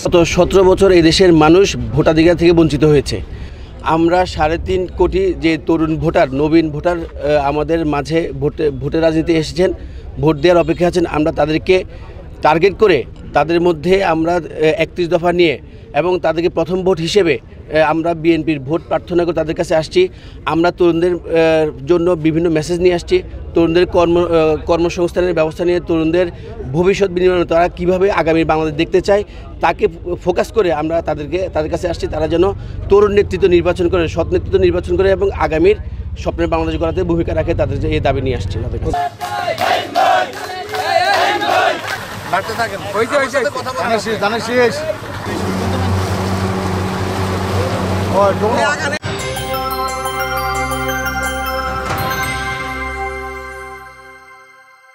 গত 17 বছর এই দেশের মানুষ ভোটাধিকার থেকে বঞ্চিত হয়েছে। আমরা 3.5 কোটি যে তরুণ ভোটার, নবীন ভোটার আমাদের মাঝে ভোটের রাজনীতি এসেছেন, ভোট দেওয়ার অপেক্ষা আছেন। আমরা তাদেরকে টার্গেট করে তাদের মধ্যে আমরা 31 দফা নিয়ে এবং তাদেরকে প্রথম ভোট হিসেবে আমরা বিএনপির ভোট প্রার্থনা করে তাদের কাছে আসছি। আমরা তরুণদের জন্য বিভিন্ন মেসেজ নিয়ে আসছি, তরুণদের কর্মসংস্থানের ব্যবস্থা নিয়ে, তরুণদের ভবিষ্যৎ বিনির্মাণ, তারা কীভাবে আগামী বাংলাদেশ দেখতে চায় তাকে ফোকাস করে আমরা তাদের কাছে আসছি। তারা যেন তরুণ নেতৃত্ব নির্বাচন করে, সৎ নেতৃত্ব নির্বাচন করে এবং আগামীর স্বপ্নের বাংলাদেশ গড়াতে ভূমিকা রাখে, তাদের এই দাবি নিয়ে আসছি তাদের কাছে। জানা শেষ